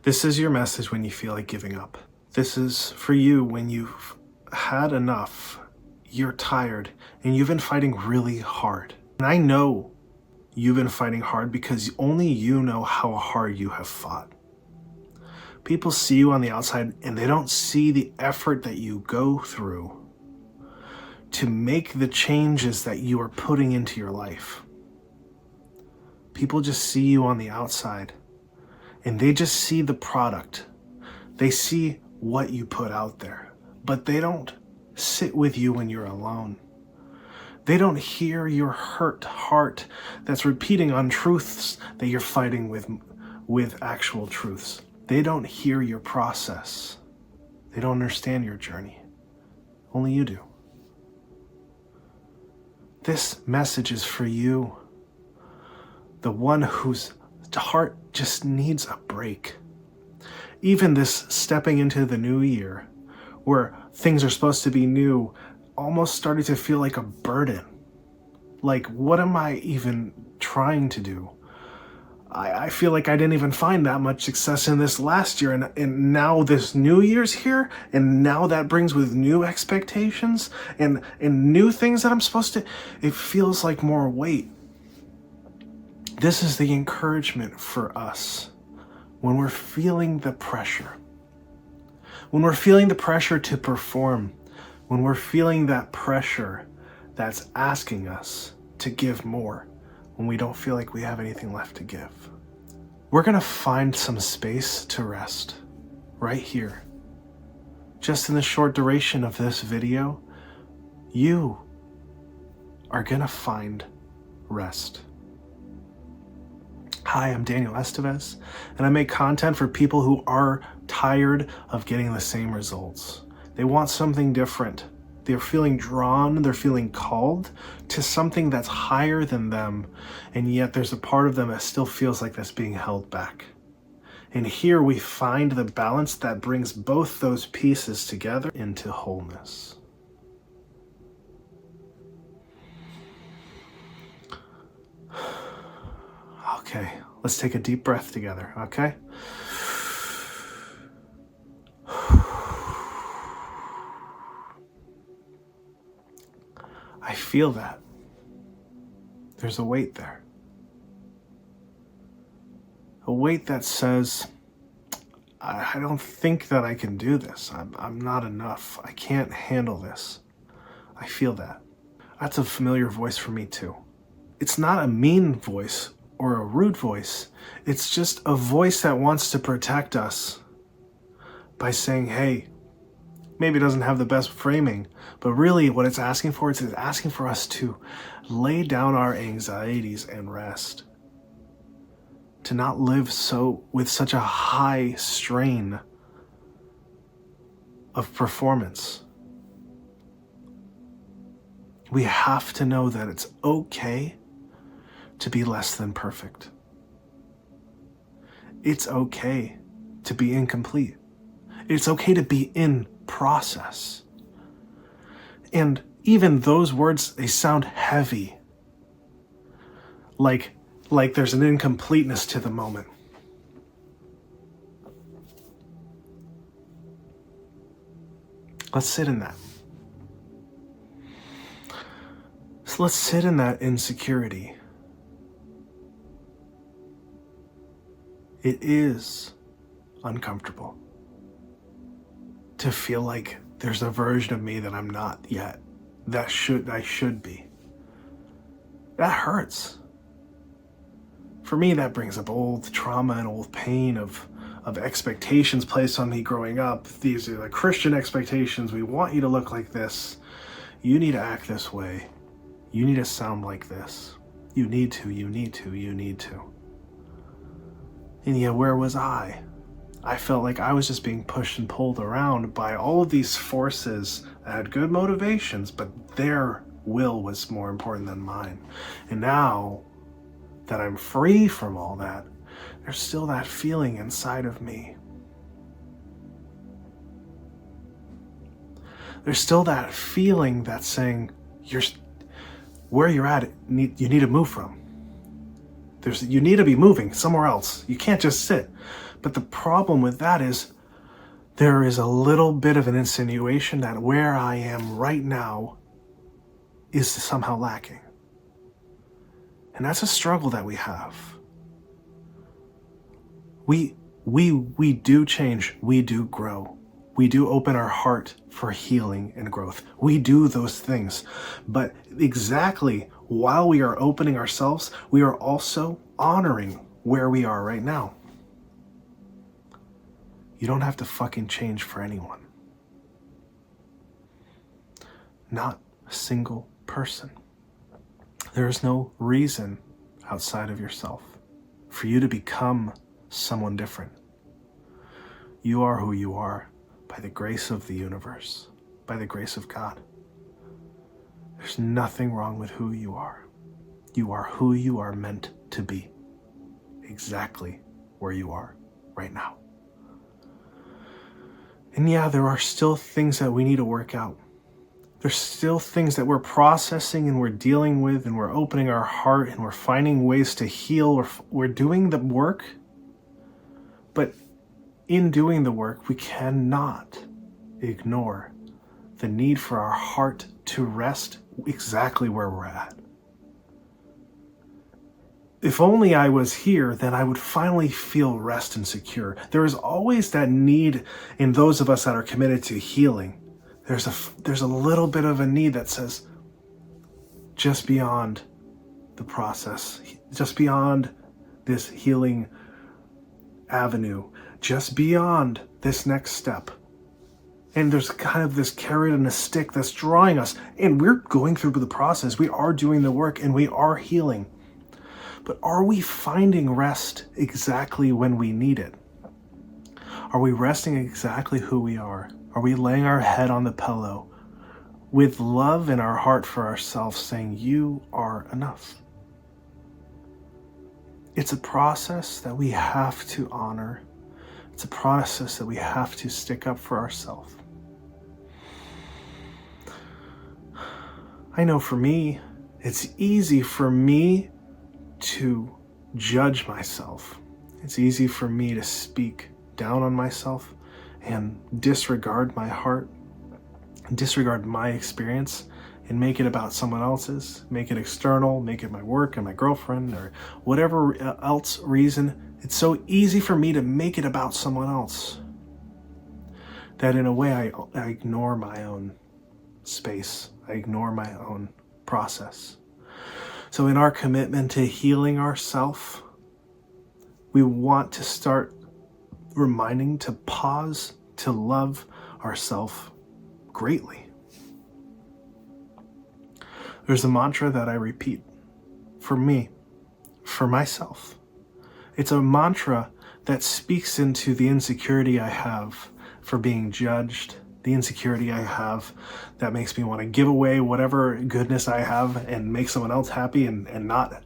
This is your message when you feel like giving up. This is for you when you've had enough, you're tired, and you've been fighting really hard. And I know you've been fighting hard because only you know how hard you have fought. People see you on the outside and they don't see the effort that you go through to make the changes that you are putting into your life. People just see you on the outside and they just see the product. They see what you put out there, but they don't sit with you when you're alone. They don't hear your hurt heart that's repeating untruths that you're fighting with actual truths. They don't hear your process. They don't understand your journey. Only you do. This message is for you, the one whose heart just needs a break. Even this stepping into the new year, where things are supposed to be new, almost started to feel like a burden. Like, what am I even trying to do? I feel like I didn't even find that much success in this last year, and now this new year's here, and now that brings with new expectations and new things that I'm supposed to, it feels like more weight. This is the encouragement for us when we're feeling the pressure. When we're feeling the pressure to perform, when we're feeling that pressure that's asking us to give more, when we don't feel like we have anything left to give. We're gonna find some space to rest right here. Just in the short duration of this video, you are gonna find rest. Hi, I'm Daniel Estevez, and I make content for people who are tired of getting the same results. They want something different. They're feeling drawn, they're feeling called to something that's higher than them, and yet there's a part of them that still feels like that's being held back. And here we find the balance that brings both those pieces together into wholeness. Okay, let's take a deep breath together, okay? I feel that. There's a weight there. A weight that says, I don't think that I can do this. I'm not enough. I can't handle this. I feel that. That's a familiar voice for me too. It's not a mean voice or a rude voice. It's just a voice that wants to protect us by saying, hey, maybe it doesn't have the best framing, but really what it's asking for is it's asking for us to lay down our anxieties and rest. To not live with such a high strain of performance. We have to know that it's okay to be less than perfect. It's okay to be incomplete. It's okay to be in process. And even those words, they sound heavy. Like there's an incompleteness to the moment. Let's sit in that. So let's sit in that insecurity. It is uncomfortable to feel like there's a version of me that I'm not yet, that I should be. That hurts. For me, that brings up old trauma and old pain of expectations placed on me growing up. These are the Christian expectations. We want you to look like this. You need to act this way. You need to sound like this. You need to. And yet, where was I? I felt like I was just being pushed and pulled around by all of these forces that had good motivations, but their will was more important than mine. And now that I'm free from all that, there's still that feeling inside of me. There's still that feeling that's saying, where you're at, you need to move from. You need to be moving somewhere else. You can't just sit. But the problem with that is there is a little bit of an insinuation that where I am right now is somehow lacking. And that's a struggle that we have. We do change, we do grow. We do open our heart for healing and growth. We do those things. But exactly while we are opening ourselves, we are also honoring where we are right now. You don't have to fucking change for anyone. Not a single person. There is no reason outside of yourself for you to become someone different. You are who you are by the grace of the universe, by the grace of God. There's nothing wrong with who you are. You are who you are meant to be, exactly where you are right now. And yeah, there are still things that we need to work out. There's still things that we're processing and we're dealing with, and we're opening our heart and we're finding ways to heal. We're doing the work, but in doing the work, we cannot ignore the need for our heart to rest exactly where we're at. If only I was here, then I would finally feel rest and secure. There is always that need in those of us that are committed to healing. There's a little bit of a need that says, just beyond the process, just beyond this healing avenue, just beyond this next step. And there's kind of this carrot and a stick that's drawing us. And we're going through the process. We are doing the work and we are healing. But are we finding rest exactly when we need it? Are we resting exactly who we are? Are we laying our head on the pillow with love in our heart for ourselves, saying, you are enough? It's a process that we have to honor. It's a process that we have to stick up for ourselves. I know for me, it's easy for me to judge myself. It's easy for me to speak down on myself and disregard my heart, disregard my experience, and make it about someone else's, make it external, make it my work and my girlfriend or whatever else reason. It's so easy for me to make it about someone else that in a way I ignore my own space. I ignore my own process. So in our commitment to healing ourselves, we want to start reminding to pause, to love ourselves greatly. There's a mantra that I repeat for me, for myself. It's a mantra that speaks into the insecurity I have for being judged, the insecurity I have that makes me want to give away whatever goodness I have and make someone else happy and not.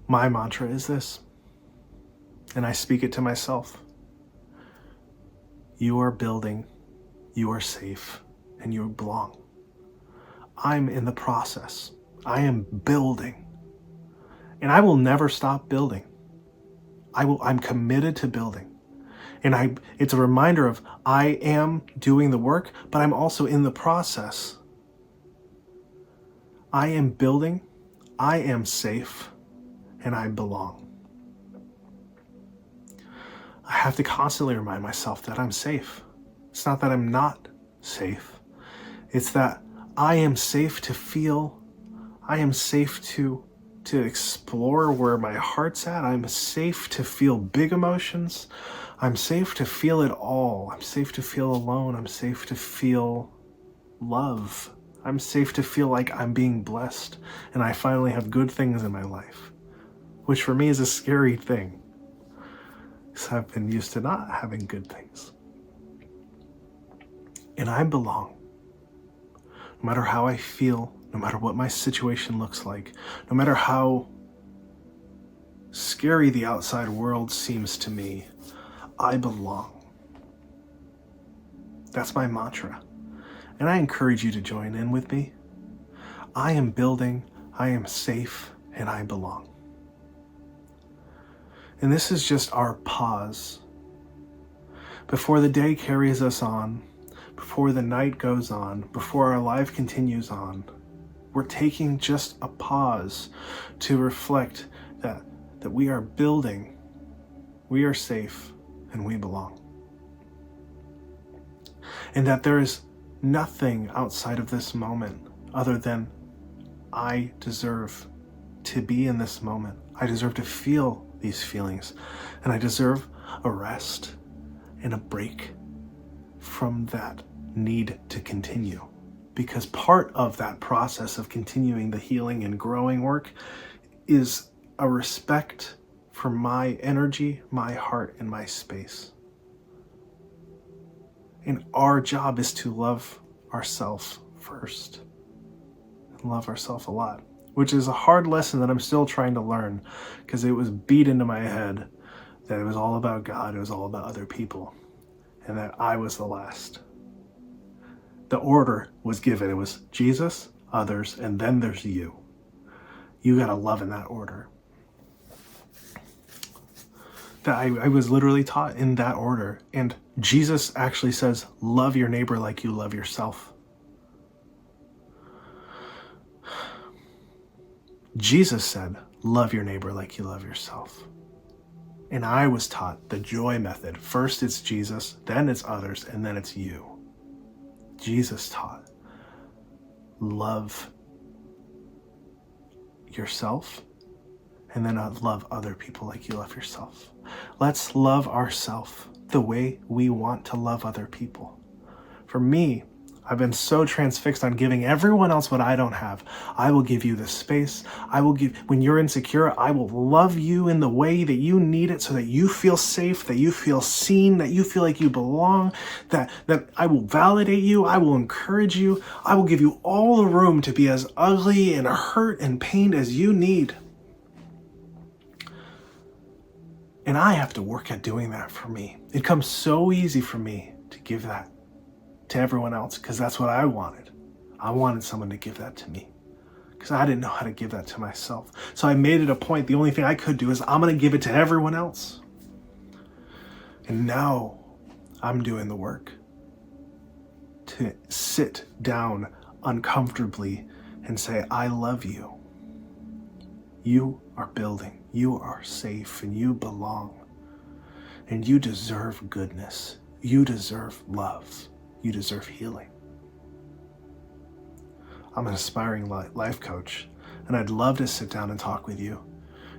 My mantra is this, and I speak it to myself. You are building, you are safe, and you belong. I'm in the process. I am building. And I will never stop building. I'm committed to building. And it's a reminder of I am doing the work, but I'm also in the process. I am building, I am safe, and I belong. I have to constantly remind myself that I'm safe. It's not that I'm not safe. It's that I am safe to feel. I am safe to explore where my heart's at. I'm safe to feel big emotions. I'm safe to feel it all. I'm safe to feel alone. I'm safe to feel love. I'm safe to feel like I'm being blessed and I finally have good things in my life, which for me is a scary thing because I've been used to not having good things. And I belong. No matter how I feel, no matter what my situation looks like, no matter how scary the outside world seems to me, I belong. That's my mantra. And I encourage you to join in with me. I am building, I am safe, and I belong. And this is just our pause. Before the day carries us on, before the night goes on, before our life continues on, we're taking just a pause to reflect that we are building, we are safe, and we belong. And that there is nothing outside of this moment other than I deserve to be in this moment. I deserve to feel these feelings, and I deserve a rest and a break from that need to continue. Because part of that process of continuing the healing and growing work is a respect for my energy, my heart, and my space. And our job is to love ourselves first. And love ourselves a lot. Which is a hard lesson that I'm still trying to learn, because it was beat into my head that it was all about God, it was all about other people, and that I was the last. The order was given. It was Jesus, others, and then there's you. You gotta love in that order. That I was literally taught in that order. And Jesus actually says, love your neighbor like you love yourself. Jesus said, love your neighbor like you love yourself. And I was taught the joy method. First it's Jesus, then it's others, and then it's you. Jesus taught, love yourself, and then love other people like you love yourself. Let's love ourselves the way we want to love other people. For me, I've been so transfixed on giving everyone else what I don't have. I will give you the space. When you're insecure, I will love you in the way that you need it so that you feel safe, that you feel seen, that you feel like you belong, that I will validate you. I will encourage you. I will give you all the room to be as ugly and hurt and pained as you need. And I have to work at doing that for me. It comes so easy for me to give that to everyone else because that's what I wanted. I wanted someone to give that to me because I didn't know how to give that to myself. So I made it a point. The only thing I could do is I'm going to give it to everyone else. And now I'm doing the work to sit down uncomfortably and say, I love you. You are building. You are safe and you belong. And you deserve goodness. You deserve love. You deserve healing. I'm an aspiring life coach, and I'd love to sit down and talk with you.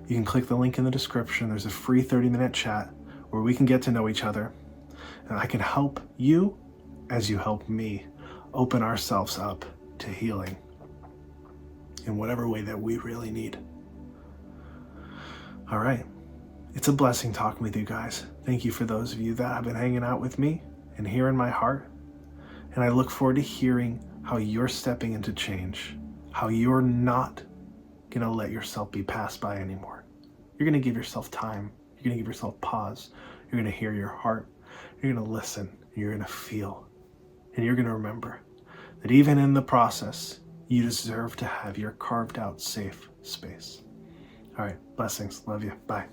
You can click the link in the description. There's a free 30-minute chat where we can get to know each other, and I can help you as you help me open ourselves up to healing in whatever way that we really need. All right. It's a blessing talking with you guys. Thank you for those of you that have been hanging out with me and here in my heart. And I look forward to hearing how you're stepping into change, how you're not going to let yourself be passed by anymore. You're going to give yourself time. You're going to give yourself pause. You're going to hear your heart. You're going to listen. You're going to feel. And you're going to remember that even in the process, you deserve to have your carved out safe space. All right. Blessings. Love you. Bye.